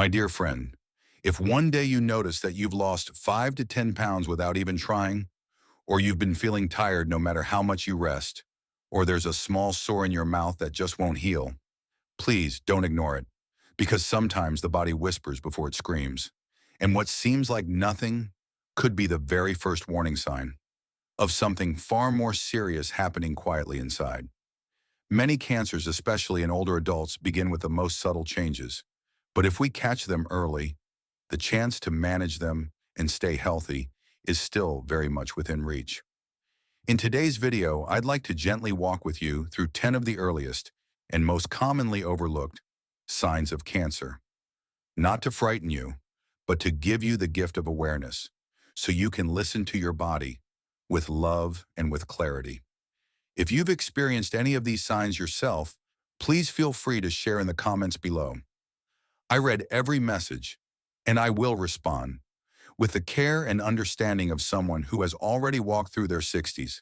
My dear friend, if one day you notice that you've lost 5 to 10 pounds without even trying, or you've been feeling tired no matter how much you rest, or there's a small sore in your mouth that just won't heal, please don't ignore it, because sometimes the body whispers before it screams. And what seems like nothing could be the very first warning sign of something far more serious happening quietly inside. Many cancers, especially in older adults, begin with the most subtle changes. But if we catch them early, the chance to manage them and stay healthy is still very much within reach. In today's video, I'd like to gently walk with you through 10 of the earliest and most commonly overlooked signs of cancer. Not to frighten you, but to give you the gift of awareness so you can listen to your body with love and with clarity. If you've experienced any of these signs yourself, please feel free to share in the comments below. I read every message, and I will respond with the care and understanding of someone who has already walked through their 60s.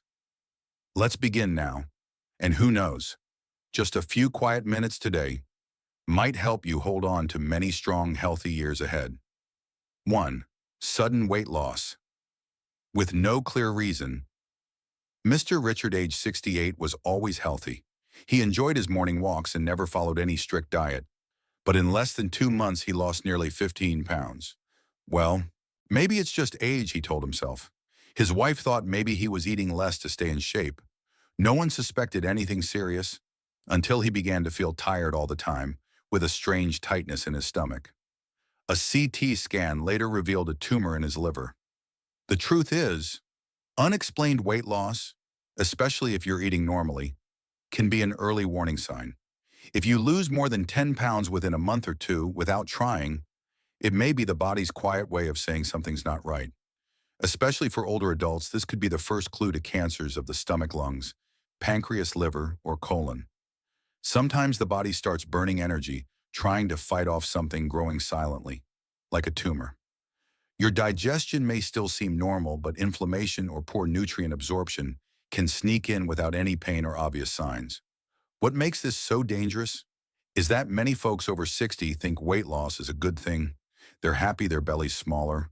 Let's begin now, and who knows, just a few quiet minutes today might help you hold on to many strong, healthy years ahead. 1. Sudden weight loss. With no clear reason, Mr. Richard, age 68, was always healthy. He enjoyed his morning walks and never followed any strict diet. But in less than 2 months, he lost nearly 15 pounds. Well, maybe it's just age, he told himself. His wife thought maybe he was eating less to stay in shape. No one suspected anything serious until he began to feel tired all the time, with a strange tightness in his stomach. A CT scan later revealed a tumor in his liver. The truth is, unexplained weight loss, especially if you're eating normally, can be an early warning sign. If you lose more than 10 pounds within a month or two without trying, it may be the body's quiet way of saying something's not right. Especially for older adults, this could be the first clue to cancers of the stomach, lungs, pancreas, liver, or colon. Sometimes the body starts burning energy, trying to fight off something growing silently, like a tumor. Your digestion may still seem normal, but inflammation or poor nutrient absorption can sneak in without any pain or obvious signs. What makes this so dangerous is that many folks over 60 think weight loss is a good thing. They're happy their belly's smaller,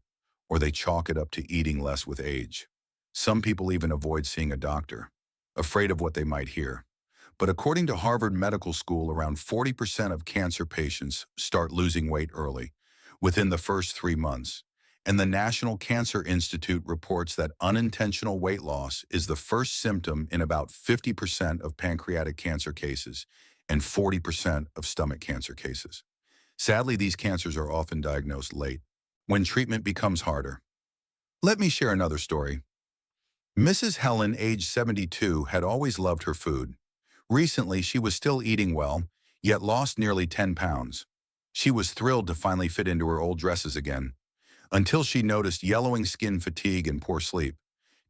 or they chalk it up to eating less with age. Some people even avoid seeing a doctor, afraid of what they might hear. But according to Harvard Medical School, around 40% of cancer patients start losing weight early, within the first 3 months. And the National Cancer Institute reports that unintentional weight loss is the first symptom in about 50% of pancreatic cancer cases and 40% of stomach cancer cases. Sadly, these cancers are often diagnosed late, when treatment becomes harder. Let me share another story. Mrs. Helen, age 72, had always loved her food. Recently, she was still eating well, yet lost nearly 10 pounds. She was thrilled to finally fit into her old dresses again, until she noticed yellowing skin, fatigue, and poor sleep.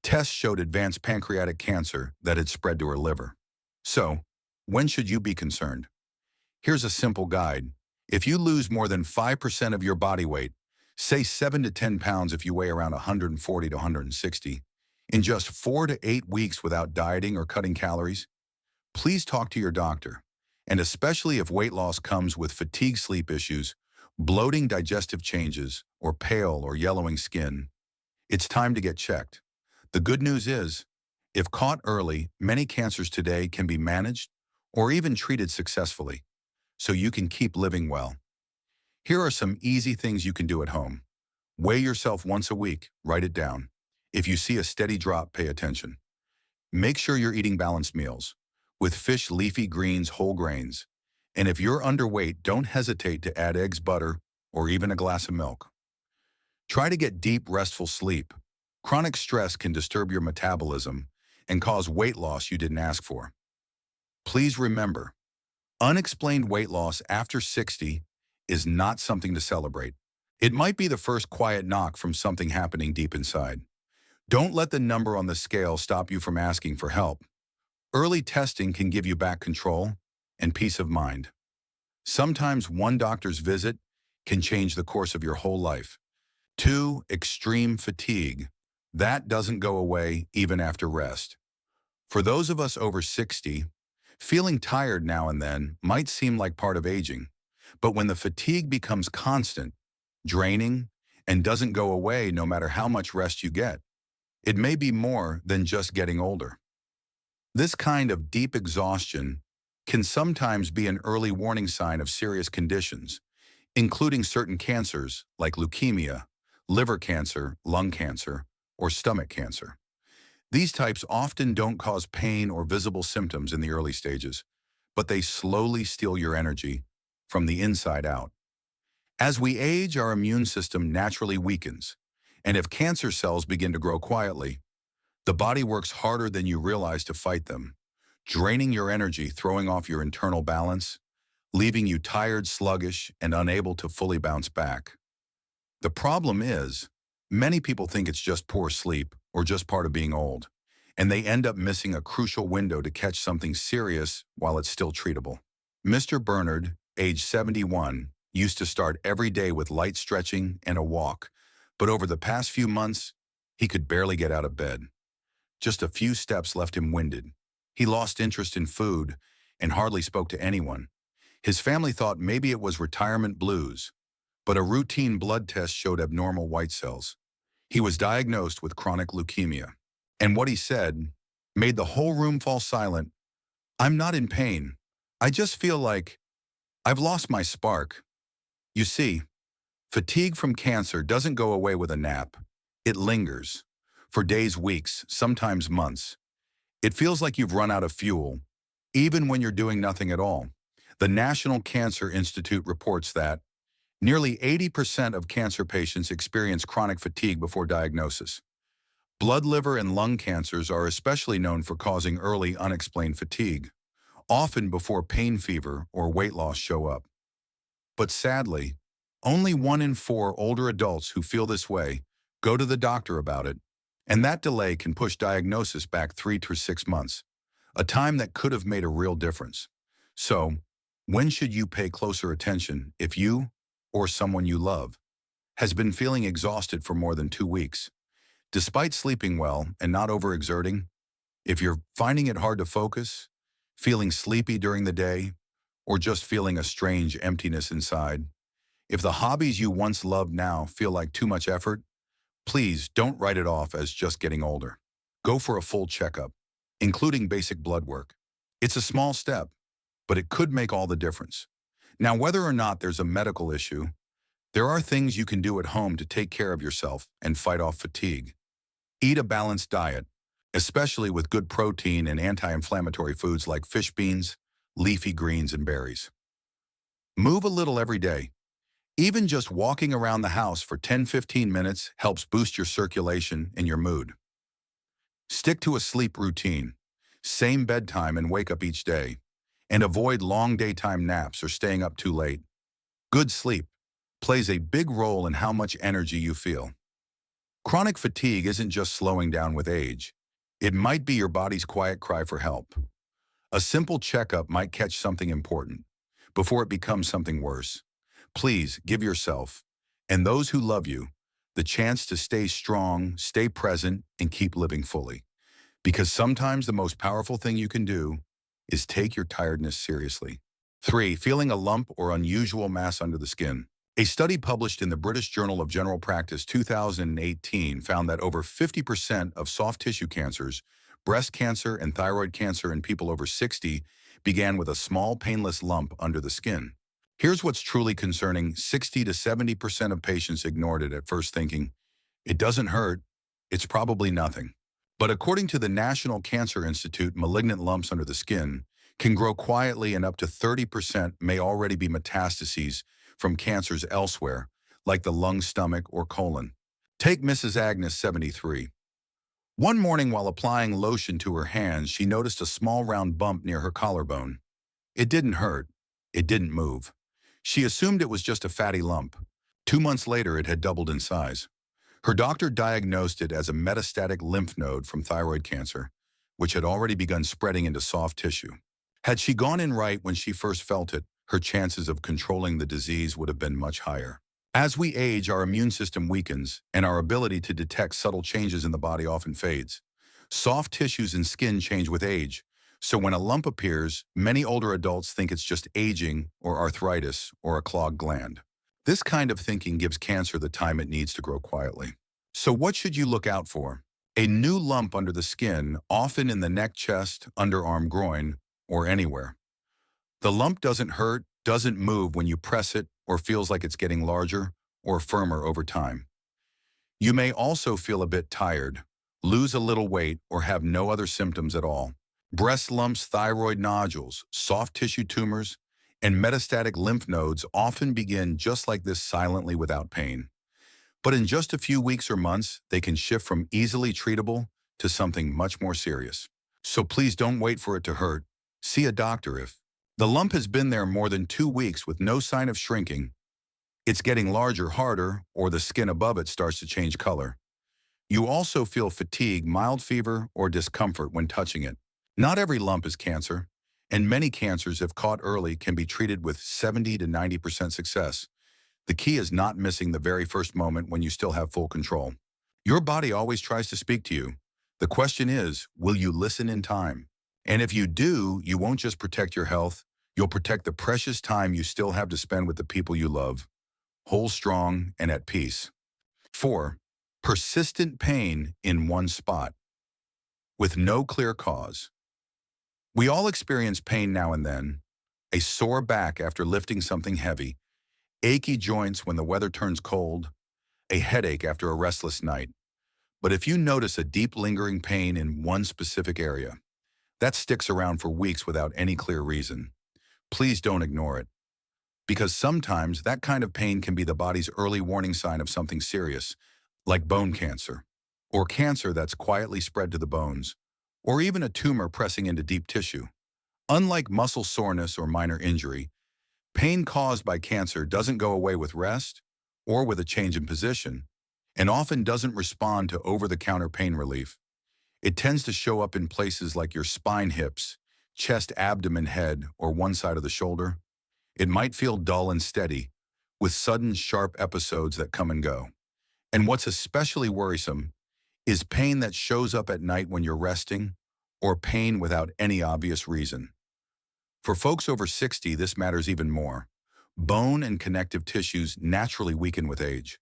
Tests showed advanced pancreatic cancer that had spread to her liver. So, when should you be concerned? Here's a simple guide. If you lose more than 5% of your body weight, say 7 to 10 pounds if you weigh around 140 to 160, in just 4 to 8 weeks without dieting or cutting calories, please talk to your doctor. And especially if weight loss comes with fatigue, sleep issues, bloating, digestive changes, or pale or yellowing skin, it's time to get checked. The good news is, if caught early, many cancers today can be managed or even treated successfully, so you can keep living well. Here are some easy things you can do at home. Weigh yourself once a week, write it down. If you see a steady drop, pay attention. Make sure you're eating balanced meals, with fish, leafy greens, whole grains. And if you're underweight, don't hesitate to add eggs, butter, or even a glass of milk. Try to get deep, restful sleep. Chronic stress can disturb your metabolism and cause weight loss you didn't ask for. Please remember, unexplained weight loss after 60 is not something to celebrate. It might be the first quiet knock from something happening deep inside. Don't let the number on the scale stop you from asking for help. Early testing can give you back control and peace of mind. Sometimes one doctor's visit can change the course of your whole life. 2. Extreme fatigue. That doesn't go away even after rest. For those of us over 60, feeling tired now and then might seem like part of aging. But when the fatigue becomes constant, draining, and doesn't go away no matter how much rest you get, it may be more than just getting older. This kind of deep exhaustion can sometimes be an early warning sign of serious conditions, including certain cancers like leukemia, liver cancer, lung cancer, or stomach cancer. These types often don't cause pain or visible symptoms in the early stages, but they slowly steal your energy from the inside out. As we age, our immune system naturally weakens, and if cancer cells begin to grow quietly, the body works harder than you realize to fight them, draining your energy, throwing off your internal balance, leaving you tired, sluggish, and unable to fully bounce back. The problem is, many people think it's just poor sleep or just part of being old, and they end up missing a crucial window to catch something serious while it's still treatable. Mr. Bernard, age 71, used to start every day with light stretching and a walk, but over the past few months, he could barely get out of bed. Just a few steps left him winded. He lost interest in food and hardly spoke to anyone. His family thought maybe it was retirement blues, but a routine blood test showed abnormal white cells. He was diagnosed with chronic leukemia. And what he said made the whole room fall silent. "I'm not in pain. I just feel like I've lost my spark." You see, fatigue from cancer doesn't go away with a nap. It lingers for days, weeks, sometimes months. It feels like you've run out of fuel, even when you're doing nothing at all. The National Cancer Institute reports that nearly 80% of cancer patients experience chronic fatigue before diagnosis. Blood, liver, and lung cancers are especially known for causing early unexplained fatigue, often before pain, fever, or weight loss show up. But sadly, only 1 in 4 older adults who feel this way go to the doctor about it, and that delay can push diagnosis back 3 to 6 months, a time that could have made a real difference. So, when should you pay closer attention if you, or someone you love, has been feeling exhausted for more than 2 weeks? Despite sleeping well and not overexerting, if you're finding it hard to focus, feeling sleepy during the day, or just feeling a strange emptiness inside, if the hobbies you once loved now feel like too much effort, please don't write it off as just getting older. Go for a full checkup, including basic blood work. It's a small step, but it could make all the difference. Now, whether or not there's a medical issue, there are things you can do at home to take care of yourself and fight off fatigue. Eat a balanced diet, especially with good protein and anti-inflammatory foods like fish beans, leafy greens, and berries. Move a little every day. Even just walking around the house for 10-15 minutes helps boost your circulation and your mood. Stick to a sleep routine, same bedtime and wake up each day, and avoid long daytime naps or staying up too late. Good sleep plays a big role in how much energy you feel. Chronic fatigue isn't just slowing down with age. It might be your body's quiet cry for help. A simple checkup might catch something important before it becomes something worse. Please give yourself, and those who love you, the chance to stay strong, stay present, and keep living fully. Because sometimes the most powerful thing you can do is take your tiredness seriously. 3. Feeling a lump or unusual mass under the skin. A study published in the British Journal of General Practice 2018 found that over 50% of soft tissue cancers, breast cancer and thyroid cancer in people over 60, began with a small painless lump under the skin. Here's what's truly concerning: 60 to 70% of patients ignored it at first, thinking, "It doesn't hurt, it's probably nothing." But according to the National Cancer Institute, malignant lumps under the skin can grow quietly, and up to 30% may already be metastases from cancers elsewhere, like the lung, stomach, or colon. Take Mrs. Agnes, 73. One morning while applying lotion to her hands, she noticed a small round bump near her collarbone. It didn't hurt. It didn't move. She assumed it was just a fatty lump. 2 months later, it had doubled in size. Her doctor diagnosed it as a metastatic lymph node from thyroid cancer, which had already begun spreading into soft tissue. Had she gone in right when she first felt it, her chances of controlling the disease would have been much higher. As we age, our immune system weakens, and our ability to detect subtle changes in the body often fades. Soft tissues and skin change with age, So when a lump appears, many older adults think it's just aging or arthritis or a clogged gland. This kind of thinking gives cancer the time it needs to grow quietly. So what should you look out for? A new lump under the skin, often in the neck, chest, underarm, groin, or anywhere. The lump doesn't hurt, doesn't move when you press it, or feels like it's getting larger or firmer over time. You may also feel a bit tired, lose a little weight, or have no other symptoms at all. Breast lumps, thyroid nodules, soft tissue tumors, and metastatic lymph nodes often begin just like this, silently without pain. But in just a few weeks or months, they can shift from easily treatable to something much more serious. So please don't wait for it to hurt. See a doctor if the lump has been there more than 2 weeks with no sign of shrinking, it's getting larger, harder, or the skin above it starts to change color. You also feel fatigue, mild fever, or discomfort when touching it. Not every lump is cancer, and many cancers, if caught early, can be treated with 70 to 90% success. The key is not missing the very first moment when you still have full control. Your body always tries to speak to you. The question is, will you listen in time? And if you do, you won't just protect your health, you'll protect the precious time you still have to spend with the people you love, whole, strong, and at peace. 4. Persistent pain in one spot, with no clear cause. We all experience pain now and then, a sore back after lifting something heavy, achy joints when the weather turns cold, a headache after a restless night. But if you notice a deep lingering pain in one specific area, that sticks around for weeks without any clear reason, please don't ignore it. Because sometimes that kind of pain can be the body's early warning sign of something serious, like bone cancer, or cancer that's quietly spread to the bones, or even a tumor pressing into deep tissue. Unlike muscle soreness or minor injury, pain caused by cancer doesn't go away with rest or with a change in position, and often doesn't respond to over-the-counter pain relief. It tends to show up in places like your spine, hips, chest, abdomen, head, or one side of the shoulder. It might feel dull and steady, with sudden, sharp episodes that come and go. And what's especially worrisome is pain that shows up at night when you're resting, or pain without any obvious reason. For folks over 60, this matters even more. Bone and connective tissues naturally weaken with age,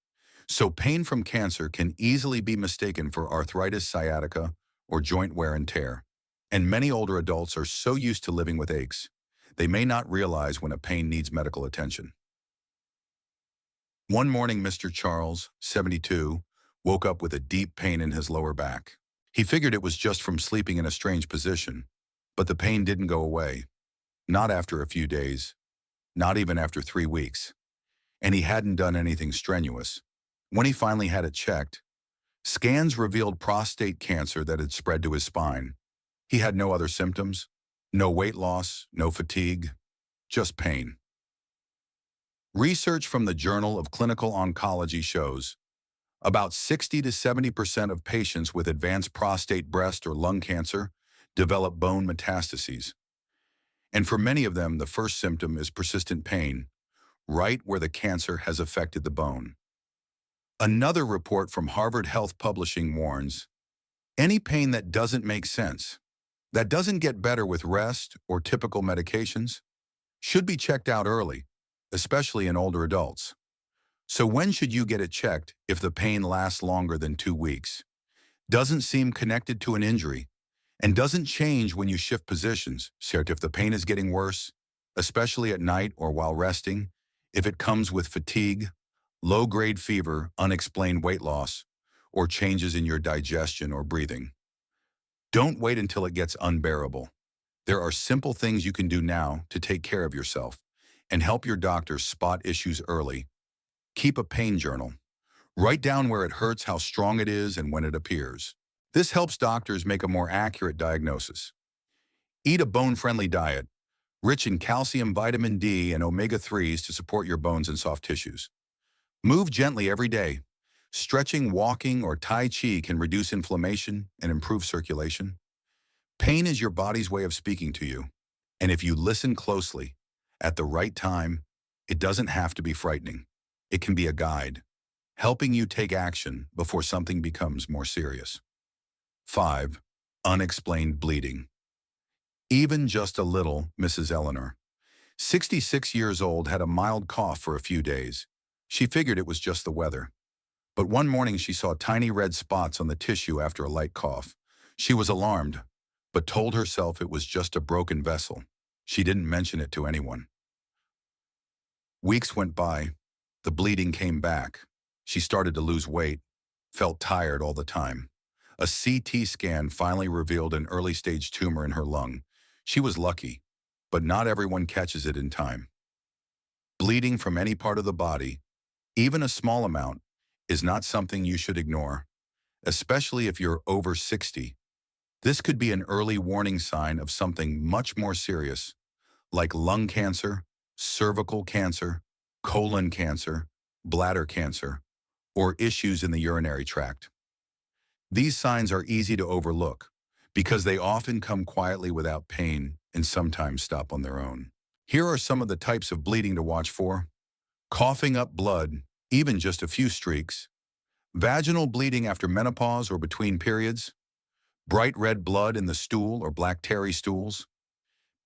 so pain from cancer can easily be mistaken for arthritis, sciatica, or joint wear and tear. And many older adults are so used to living with aches, they may not realize when a pain needs medical attention. One morning, Mr. Charles, 72, woke up with a deep pain in his lower back. He figured it was just from sleeping in a strange position, but the pain didn't go away. Not after a few days, not even after 3 weeks. And he hadn't done anything strenuous. When he finally had it checked, scans revealed prostate cancer that had spread to his spine. He had no other symptoms, no weight loss, no fatigue, just pain. Research from the Journal of Clinical Oncology shows about 60 to 70% of patients with advanced prostate, breast, or lung cancer develop bone metastases. And for many of them, the first symptom is persistent pain, right where the cancer has affected the bone. Another report from Harvard Health Publishing warns, any pain that doesn't make sense, that doesn't get better with rest or typical medications, should be checked out early, especially in older adults. So when should you get it checked if the pain lasts longer than 2 weeks, doesn't seem connected to an injury, and doesn't change when you shift positions? So if the pain is getting worse, especially at night or while resting, if it comes with fatigue, low-grade fever, unexplained weight loss, or changes in your digestion or breathing. Don't wait until it gets unbearable. There are simple things you can do now to take care of yourself and help your doctor spot issues early. Keep a pain journal. Write down where it hurts, how strong it is, and when it appears. This helps doctors make a more accurate diagnosis. Eat a bone-friendly diet, rich in calcium, vitamin D, and omega-3s to support your bones and soft tissues. Move gently every day. Stretching, walking, or Tai Chi can reduce inflammation and improve circulation. Pain is your body's way of speaking to you. And if you listen closely, at the right time, it doesn't have to be frightening. It can be a guide, helping you take action before something becomes more serious. 5. Unexplained bleeding. Even just a little, Mrs. Eleanor, 66 years old, had a mild cough for a few days. She figured it was just the weather. But one morning she saw tiny red spots on the tissue after a light cough. She was alarmed, but told herself it was just a broken vessel. She didn't mention it to anyone. Weeks went by. The bleeding came back. She started to lose weight, felt tired all the time. A CT scan finally revealed an early-stage tumor in her lung. She was lucky, but not everyone catches it in time. Bleeding from any part of the body, even a small amount, is not something you should ignore, especially if you're over 60. This could be an early warning sign of something much more serious, like lung cancer, cervical cancer, colon cancer, bladder cancer, or issues in the urinary tract. These signs are easy to overlook because they often come quietly without pain and sometimes stop on their own. Here are some of the types of bleeding to watch for: coughing up blood, even just a few streaks; vaginal bleeding after menopause or between periods; bright red blood in the stool or black tarry stools;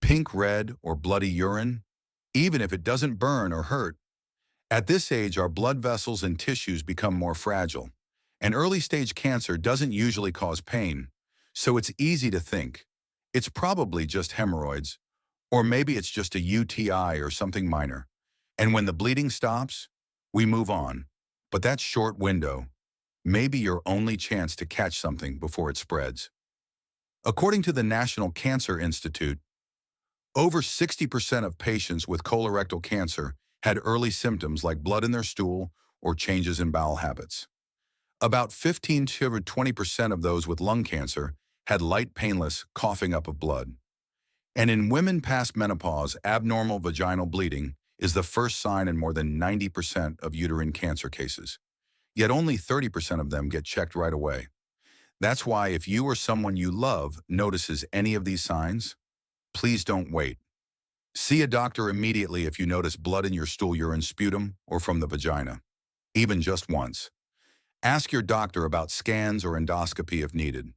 pink red or bloody urine, even if it doesn't burn or hurt. At this age, our blood vessels and tissues become more fragile, and early-stage cancer doesn't usually cause pain, so it's easy to think it's probably just hemorrhoids, or maybe it's just a UTI or something minor. And when the bleeding stops, we move on. But that short window may be your only chance to catch something before it spreads. According to the National Cancer Institute, over 60% of patients with colorectal cancer had early symptoms like blood in their stool or changes in bowel habits. About 15 to 20% of those with lung cancer had light, painless coughing up of blood. And in women past menopause, abnormal vaginal bleeding is the first sign in more than 90% of uterine cancer cases. Yet only 30% of them get checked right away. That's why if you or someone you love notices any of these signs, please don't wait. See a doctor immediately if you notice blood in your stool, urine, sputum, or from the vagina, even just once. Ask your doctor about scans or endoscopy if needed.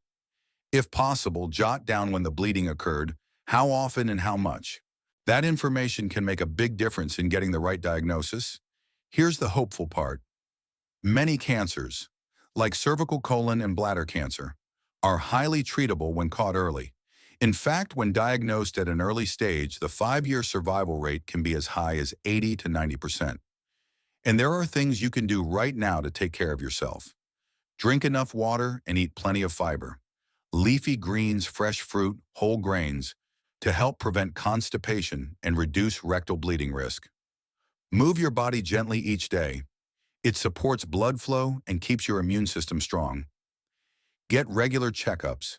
If possible, jot down when the bleeding occurred, how often and how much. That information can make a big difference in getting the right diagnosis. Here's the hopeful part. Many cancers, like cervical, colon, and bladder cancer, are highly treatable when caught early. In fact, when diagnosed at an early stage, the 5-year survival rate can be as high as 80 to 90%. And there are things you can do right now to take care of yourself. Drink enough water and eat plenty of fiber, leafy greens, fresh fruit, whole grains, to help prevent constipation and reduce rectal bleeding risk. Move your body gently each day. It supports blood flow and keeps your immune system strong. Get regular checkups,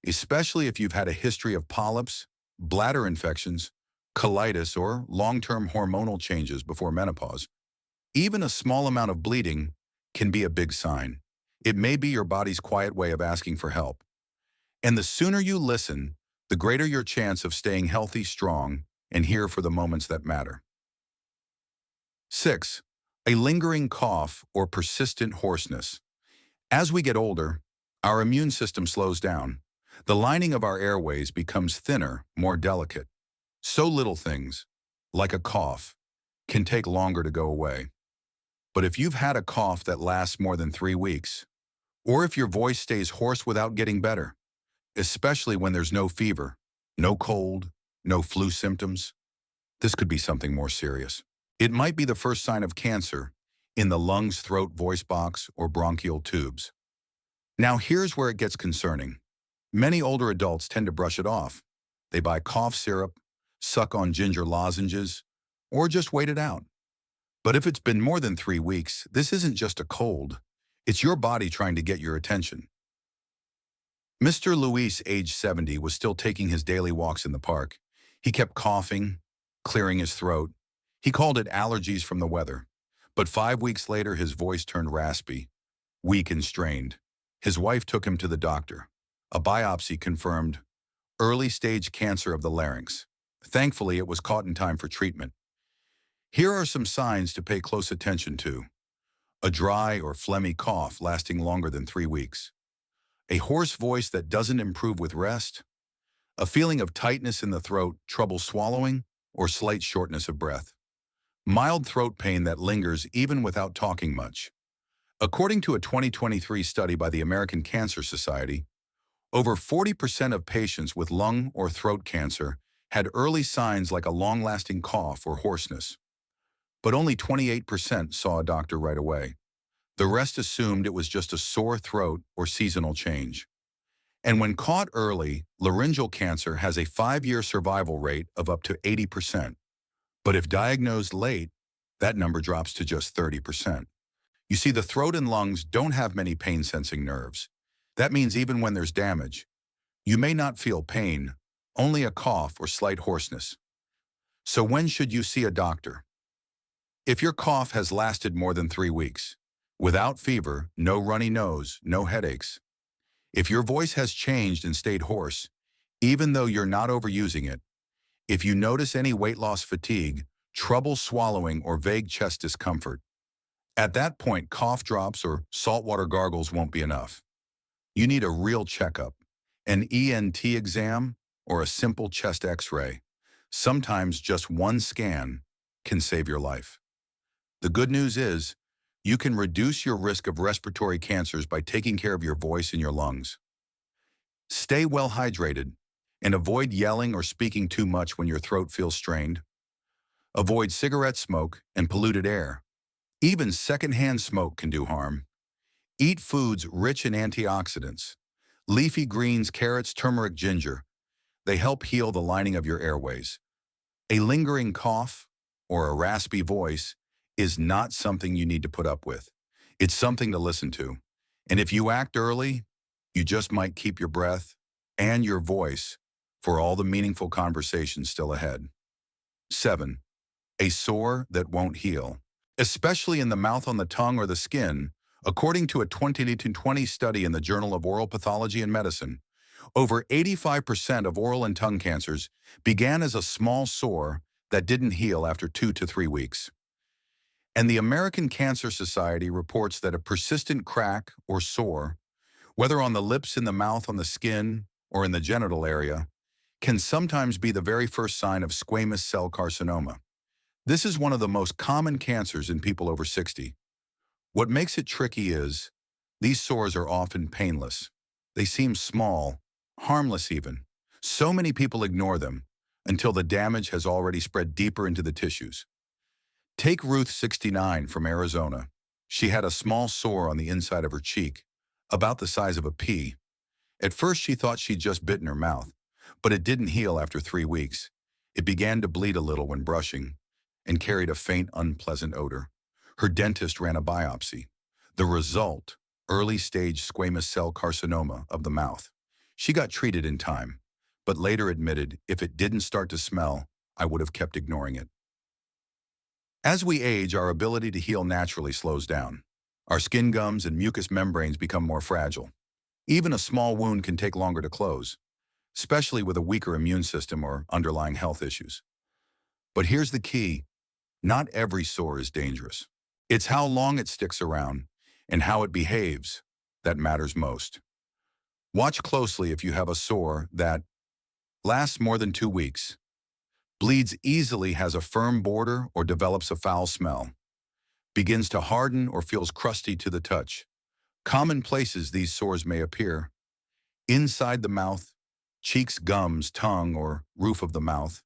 especially if you've had a history of polyps, bladder infections, colitis, or long-term hormonal changes before menopause. Even a small amount of bleeding can be a big sign. It may be your body's quiet way of asking for help. And the sooner you listen, the greater your chance of staying healthy, strong, and here for the moments that matter. 6. A lingering cough or persistent hoarseness. As we get older, our immune system slows down. The lining of our airways becomes thinner, more delicate. So little things, like a cough, can take longer to go away. But if you've had a cough that lasts more than 3 weeks, or if your voice stays hoarse without getting better, especially when there's no fever, no cold, no flu symptoms, this could be something more serious. It might be the first sign of cancer in the lungs, throat, voice box, or bronchial tubes. Now here's where it gets concerning. Many older adults tend to brush it off. They buy cough syrup, suck on ginger lozenges, or just wait it out. But if it's been more than 3 weeks, this isn't just a cold. It's your body trying to get your attention. Mr. Luis, age 70, was still taking his daily walks in the park. He kept coughing, clearing his throat. He called it allergies from the weather. But 5 weeks later, his voice turned raspy, weak and strained. His wife took him to the doctor. A biopsy confirmed early-stage cancer of the larynx. Thankfully, it was caught in time for treatment. Here are some signs to pay close attention to. A dry or phlegmy cough lasting longer than 3 weeks. A hoarse voice that doesn't improve with rest. a feeling of tightness in the throat, trouble swallowing, or slight shortness of breath. Mild throat pain that lingers even without talking much. According to a 2023 study by the American Cancer Society, over 40% of patients with lung or throat cancer had early signs like a long-lasting cough or hoarseness, but only 28% saw a doctor right away. The rest assumed it was just a sore throat or seasonal change. And when caught early, laryngeal cancer has a 5-year survival rate of up to 80%. But if diagnosed late, that number drops to just 30%. You see, the throat and lungs don't have many pain-sensing nerves. That means even when there's damage, you may not feel pain, only a cough or slight hoarseness. So when should you see a doctor? If your cough has lasted more than 3 weeks, without fever, no runny nose, no headaches. If your voice has changed and stayed hoarse, even though you're not overusing it. If you notice any weight loss fatigue, trouble swallowing, or vague chest discomfort. At that point, cough drops or saltwater gargles won't be enough. You need a real checkup, an ENT exam, or a simple chest x-ray. Sometimes just one scan can save your life. The good news is, you can reduce your risk of respiratory cancers by taking care of your voice and your lungs. Stay well hydrated and avoid yelling or speaking too much when your throat feels strained. Avoid cigarette smoke and polluted air. Even secondhand smoke can do harm. Eat foods rich in antioxidants. Leafy greens, carrots, turmeric, ginger. They help heal the lining of your airways. A lingering cough or a raspy voice is not something you need to put up with. It's something to listen to. And if you act early, you just might keep your breath and your voice for all the meaningful conversations still ahead. 7. A sore that won't heal. Especially in the mouth, on the tongue, or the skin, according to a 2020 study in the Journal of Oral Pathology and Medicine, over 85% of oral and tongue cancers began as a small sore that didn't heal after 2 to 3 weeks. And the American Cancer Society reports that a persistent crack or sore, whether on the lips, in the mouth, on the skin, or in the genital area, can sometimes be the very first sign of squamous cell carcinoma. This is one of the most common cancers in people over 60. What makes it tricky is, these sores are often painless. They seem small, harmless even. So many people ignore them until the damage has already spread deeper into the tissues. Take Ruth, 69, from Arizona. She had a small sore on the inside of her cheek, about the size of a pea. At first she thought she'd just bitten her mouth, but it didn't heal after 3 weeks. It began to bleed a little when brushing and carried a faint, unpleasant odor. Her dentist ran a biopsy. The result, early-stage squamous cell carcinoma of the mouth. She got treated in time, but later admitted, if it didn't start to smell, I would have kept ignoring it. As we age, our ability to heal naturally slows down. Our skin, gums, and mucous membranes become more fragile. Even a small wound can take longer to close, especially with a weaker immune system or underlying health issues. But here's the key. Not every sore is dangerous. It's how long it sticks around and how it behaves that matters most. Watch closely if you have a sore that lasts more than 2 weeks, bleeds easily, has a firm border, or develops a foul smell, begins to harden or feels crusty to the touch. Common places these sores may appear: inside the mouth, cheeks, gums, tongue, or roof of the mouth;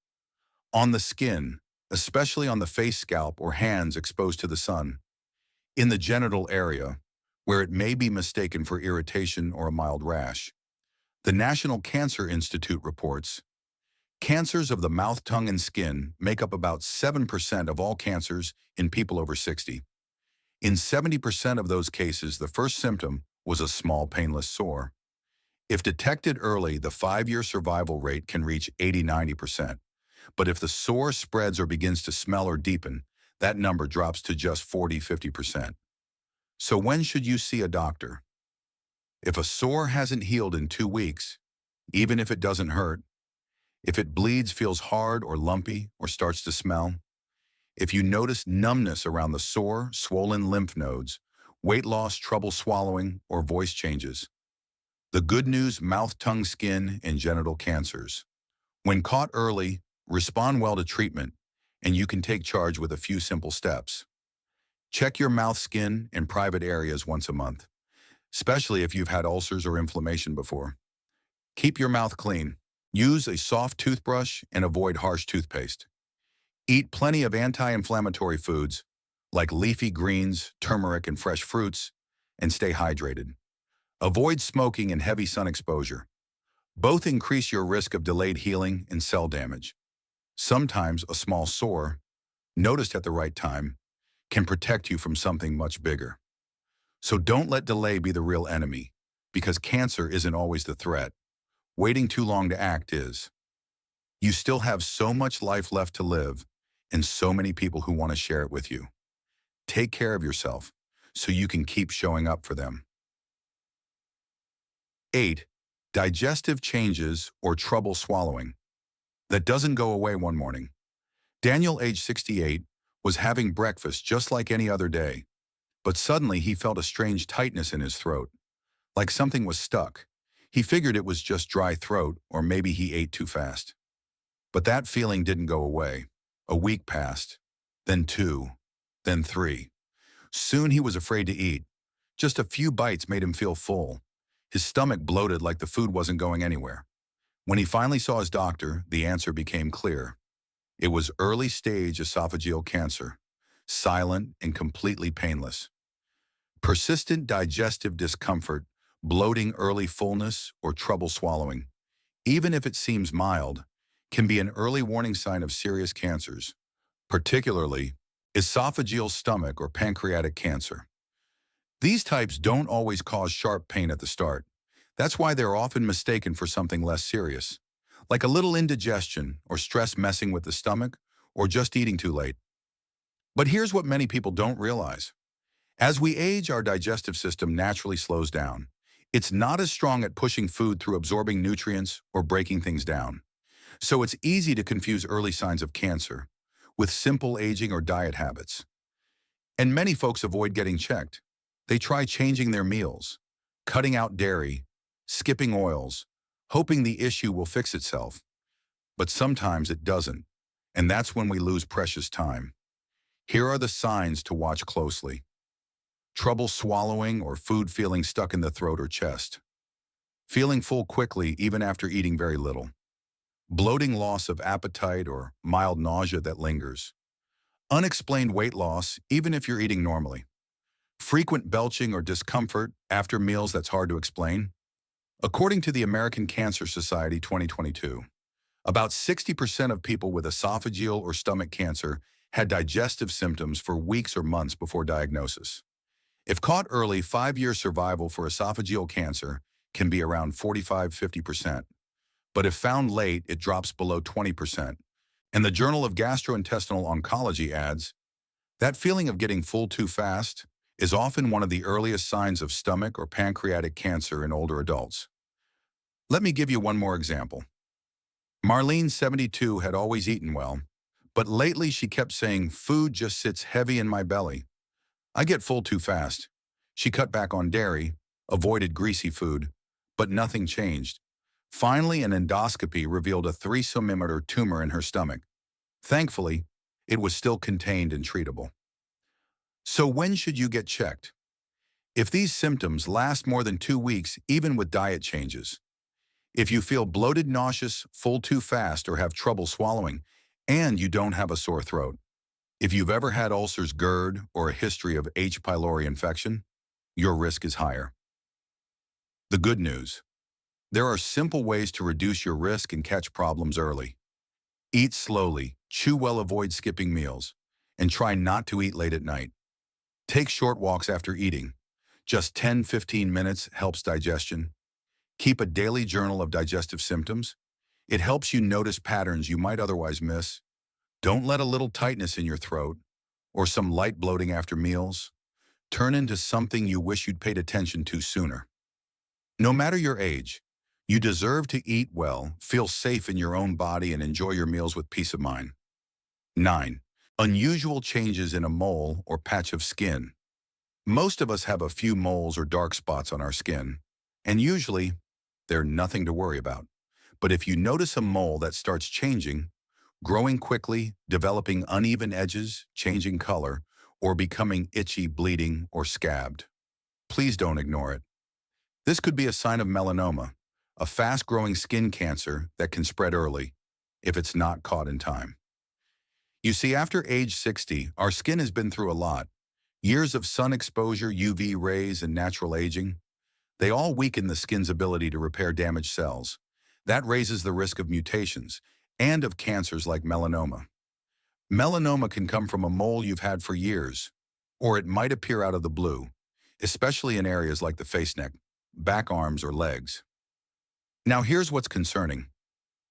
on the skin, especially on the face, scalp, or hands exposed to the sun; in the genital area, where it may be mistaken for irritation or a mild rash. The National Cancer Institute reports, cancers of the mouth, tongue, and skin make up about 7% of all cancers in people over 60. In 70% of those cases, the first symptom was a small, painless sore. If detected early, the 5-year survival rate can reach 80–90%. But if the sore spreads or begins to smell or deepen, that number drops to just 40–50%. So when should you see a doctor? If a sore hasn't healed in 2 weeks, even if it doesn't hurt, if it bleeds, feels hard or lumpy, or starts to smell, if you notice numbness around the sore, swollen lymph nodes, weight loss, trouble swallowing, or voice changes, The good news: mouth, tongue, skin, and genital cancers. When caught early, respond well to treatment, and you can take charge with a few simple steps. Check your mouth, skin, and private areas once a month, especially if you've had ulcers or inflammation before. Keep your mouth clean. Use a soft toothbrush and avoid harsh toothpaste. Eat plenty of anti-inflammatory foods like leafy greens, turmeric, and fresh fruits, and stay hydrated. Avoid smoking and heavy sun exposure. Both increase your risk of delayed healing and cell damage. Sometimes a small sore, noticed at the right time, can protect you from something much bigger. So don't let delay be the real enemy, because cancer isn't always the threat. Waiting too long to act is. You still have so much life left to live, and so many people who want to share it with you. Take care of yourself so you can keep showing up for them. 8. Digestive changes or trouble swallowing. That doesn't go away one morning. Daniel, age 68, was having breakfast just like any other day, but suddenly he felt a strange tightness in his throat, like something was stuck. He figured it was just dry throat, or maybe he ate too fast. But that feeling didn't go away. A week passed, then 2, then 3. Soon he was afraid to eat. Just a few bites made him feel full. His stomach bloated like the food wasn't going anywhere. When he finally saw his doctor, the answer became clear. It was early-stage esophageal cancer, silent and completely painless. Persistent digestive discomfort, bloating, early fullness, or trouble swallowing, even if it seems mild, can be an early warning sign of serious cancers, particularly esophageal, stomach, or pancreatic cancer. These types don't always cause sharp pain at the start. That's why they're often mistaken for something less serious, like a little indigestion or stress messing with the stomach, or just eating too late. But here's what many people don't realize. As we age, our digestive system naturally slows down. It's not as strong at pushing food through, absorbing nutrients, or breaking things down. So it's easy to confuse early signs of cancer with simple aging or diet habits. And many folks avoid getting checked. They try changing their meals, cutting out dairy, skipping oils, hoping the issue will fix itself. But sometimes it doesn't, and that's when we lose precious time. Here are the signs to watch closely. Trouble swallowing or food feeling stuck in the throat or chest. Feeling full quickly even after eating very little. Bloating, loss of appetite, or mild nausea that lingers. Unexplained weight loss even if you're eating normally. Frequent belching or discomfort after meals that's hard to explain. According to the American Cancer Society 2022, about 60% of people with esophageal or stomach cancer had digestive symptoms for weeks or months before diagnosis. If caught early, 5-year survival for esophageal cancer can be around 45–50%. But if found late, it drops below 20%. And the Journal of Gastrointestinal Oncology adds, that feeling of getting full too fast is often one of the earliest signs of stomach or pancreatic cancer in older adults. Let me give you one more example. Marlene, 72, had always eaten well, but lately she kept saying, food just sits heavy in my belly. I get full too fast. She cut back on dairy, avoided greasy food, but nothing changed. Finally, an endoscopy revealed a 3 cm tumor in her stomach. Thankfully, it was still contained and treatable. So when should you get checked? If these symptoms last more than 2 weeks, even with diet changes. If you feel bloated, nauseous, full too fast, or have trouble swallowing, and you don't have a sore throat. If you've ever had ulcers, GERD, or a history of H. pylori infection, your risk is higher. The good news. There are simple ways to reduce your risk and catch problems early. Eat slowly, chew well, avoid skipping meals, and try not to eat late at night. Take short walks after eating. Just 10–15 minutes helps digestion. Keep a daily journal of digestive symptoms. It helps you notice patterns you might otherwise miss. Don't let a little tightness in your throat or some light bloating after meals turn into something you wish you'd paid attention to sooner. No matter your age, you deserve to eat well, feel safe in your own body, and enjoy your meals with peace of mind. 9. Unusual changes in a mole or patch of skin. Most of us have a few moles or dark spots on our skin, and usually they're nothing to worry about. But if you notice a mole that starts changing, growing quickly, developing uneven edges, changing color, or becoming itchy, bleeding, or scabbed, please don't ignore it. This could be a sign of melanoma, a fast-growing skin cancer that can spread early if it's not caught in time. You see, after age 60, our skin has been through a lot. Years of sun exposure, UV rays, and natural aging, they all weaken the skin's ability to repair damaged cells. That raises the risk of mutations and of cancers like melanoma. Melanoma can come from a mole you've had for years, or it might appear out of the blue, especially in areas like the face, neck, back, arms, or legs. Now here's what's concerning.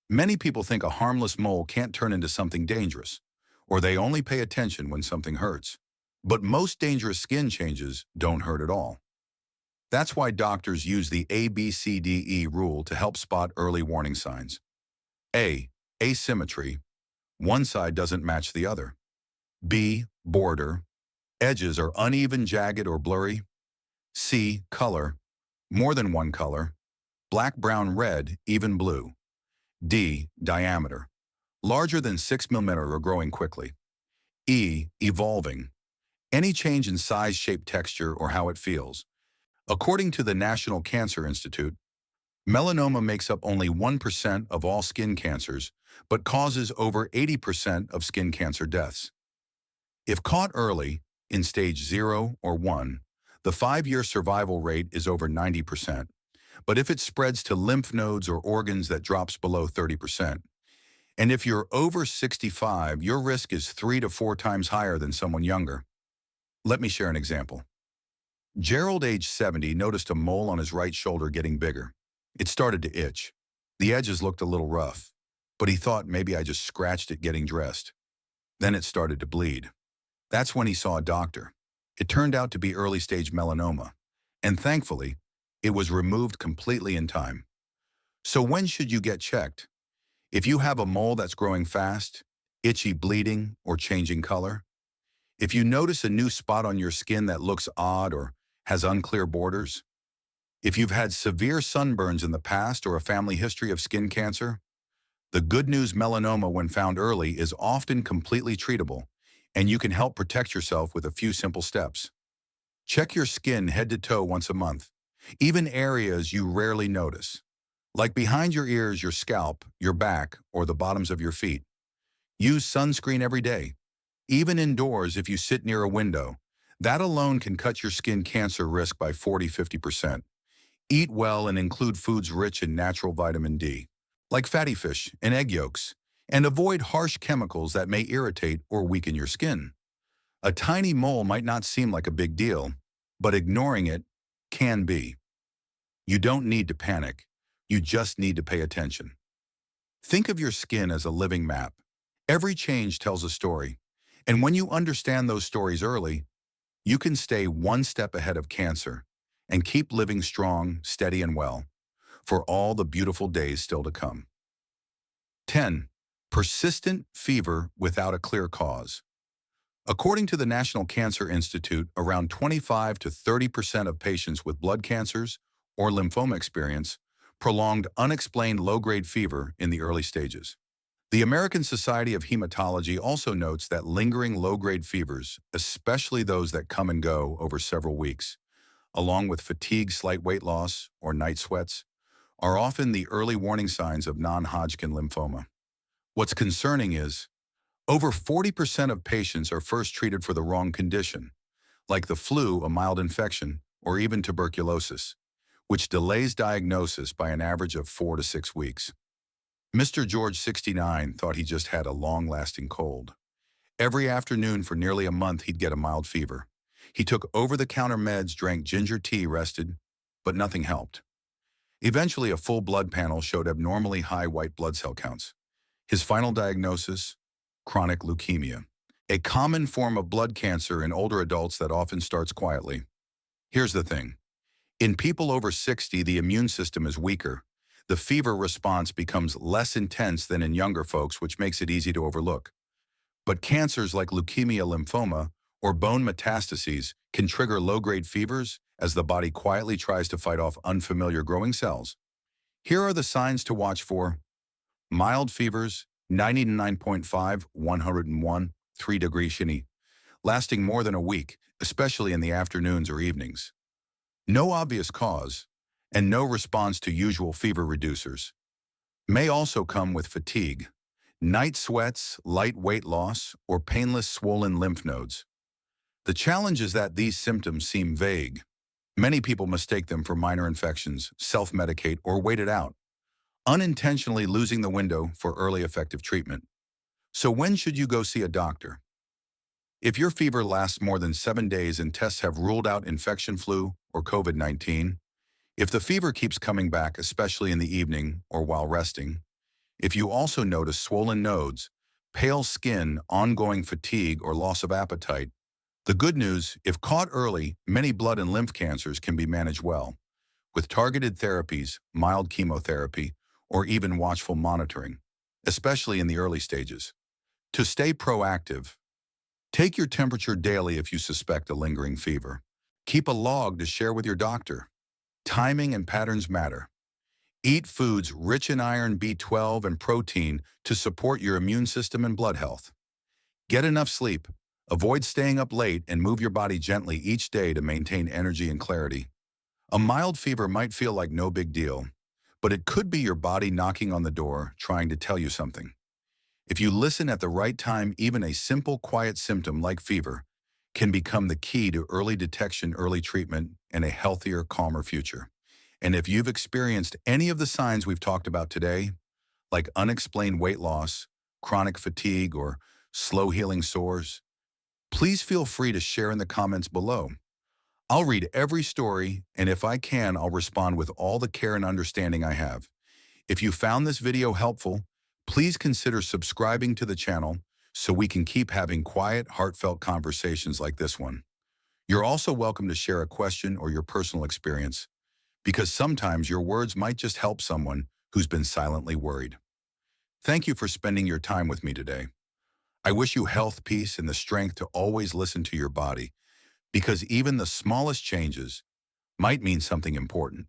Many people think a harmless mole can't turn into something dangerous, or they only pay attention when something hurts. But most dangerous skin changes don't hurt at all. That's why doctors use the ABCDE rule to help spot early warning signs. A. Asymmetry. One side doesn't match the other. B. Border. Edges are uneven, jagged, or blurry. C. Color. More than one color. Black, brown, red, even blue. D. Diameter. Larger than 6 mm or growing quickly. E. Evolving. Any change in size, shape, texture, or how it feels. According to the National Cancer Institute, melanoma makes up only 1% of all skin cancers, but causes over 80% of skin cancer deaths. If caught early, in stage 0 or 1, the 5-year survival rate is over 90%. But if it spreads to lymph nodes or organs, that drops below 30%. And if you're over 65, your risk is 3 to 4 times higher than someone younger. Let me share an example. Gerald, age 70, noticed a mole on his right shoulder getting bigger. It started to itch. The edges looked a little rough, but he thought maybe I just scratched it getting dressed. Then it started to bleed. That's when he saw a doctor. It turned out to be early-stage melanoma, and thankfully, it was removed completely in time. So when should you get checked? If you have a mole that's growing fast, itchy, bleeding, or changing color, if you notice a new spot on your skin that looks odd or has unclear borders, if you've had severe sunburns in the past or a family history of skin cancer, the good news: melanoma, when found early, is often completely treatable, and you can help protect yourself with a few simple steps. Check your skin head to toe once a month, even areas you rarely notice, like behind your ears, your scalp, your back, or the bottoms of your feet. Use sunscreen every day, even indoors if you sit near a window. That alone can cut your skin cancer risk by 40–50%. Eat well and include foods rich in natural vitamin D, like fatty fish and egg yolks, and avoid harsh chemicals that may irritate or weaken your skin. A tiny mole might not seem like a big deal, but ignoring it can be. You don't need to panic. You just need to pay attention. Think of your skin as a living map. Every change tells a story, and when you understand those stories early, you can stay one step ahead of cancer and keep living strong, steady, and well for all the beautiful days still to come. 10. Persistent fever without a clear cause. According to the National Cancer Institute, around 25 to 30% of patients with blood cancers or lymphoma experience prolonged unexplained low-grade fever in the early stages. The American Society of Hematology also notes that lingering low-grade fevers, especially those that come and go over several weeks, along with fatigue, slight weight loss, or night sweats, are often the early warning signs of non-Hodgkin lymphoma. What's concerning is, over 40% of patients are first treated for the wrong condition, like the flu, a mild infection, or even tuberculosis, which delays diagnosis by an average of 4 to 6 weeks. Mr. George, 69, thought he just had a long-lasting cold. Every afternoon for nearly a month, he'd get a mild fever. He took over-the-counter meds, drank ginger tea, rested, but nothing helped. Eventually, a full blood panel showed abnormally high white blood cell counts. His final diagnosis: chronic leukemia, a common form of blood cancer in older adults that often starts quietly. Here's the thing. In people over 60, the immune system is weaker. The fever response becomes less intense than in younger folks, which makes it easy to overlook. But cancers like leukemia, lymphoma, or bone metastases can trigger low-grade fevers as the body quietly tries to fight off unfamiliar growing cells. Here are the signs to watch for. Mild fevers, 99.5, 101, 3 degrees Shinny, lasting more than a week, especially in the afternoons or evenings. No obvious cause, and no response to usual fever reducers. May also come with fatigue, night sweats, light weight loss, or painless swollen lymph nodes. The challenge is that these symptoms seem vague. Many people mistake them for minor infections, self-medicate, or wait it out, unintentionally losing the window for early effective treatment. So when should you go see a doctor? If your fever lasts more than 7 days and tests have ruled out infection flu or COVID-19, if the fever keeps coming back, especially in the evening or while resting, if you also notice swollen nodes, pale skin, ongoing fatigue, or loss of appetite, the good news, if caught early, many blood and lymph cancers can be managed well, with targeted therapies, mild chemotherapy, or even watchful monitoring, especially in the early stages. To stay proactive, take your temperature daily if you suspect a lingering fever. Keep a log to share with your doctor. Timing and patterns matter. Eat foods rich in iron, B12, and protein to support your immune system and blood health. Get enough sleep. Avoid staying up late and move your body gently each day to maintain energy and clarity. A mild fever might feel like no big deal, but it could be your body knocking on the door, trying to tell you something. If you listen at the right time, even a simple, quiet symptom like fever can become the key to early detection, early treatment, and a healthier, calmer future. And if you've experienced any of the signs we've talked about today, like unexplained weight loss, chronic fatigue, or slow healing sores, please feel free to share in the comments below. I'll read every story, and if I can, I'll respond with all the care and understanding I have. If you found this video helpful, please consider subscribing to the channel so we can keep having quiet, heartfelt conversations like this one. You're also welcome to share a question or your personal experience, because sometimes your words might just help someone who's been silently worried. Thank you for spending your time with me today. I wish you health, peace, and the strength to always listen to your body, because even the smallest changes might mean something important.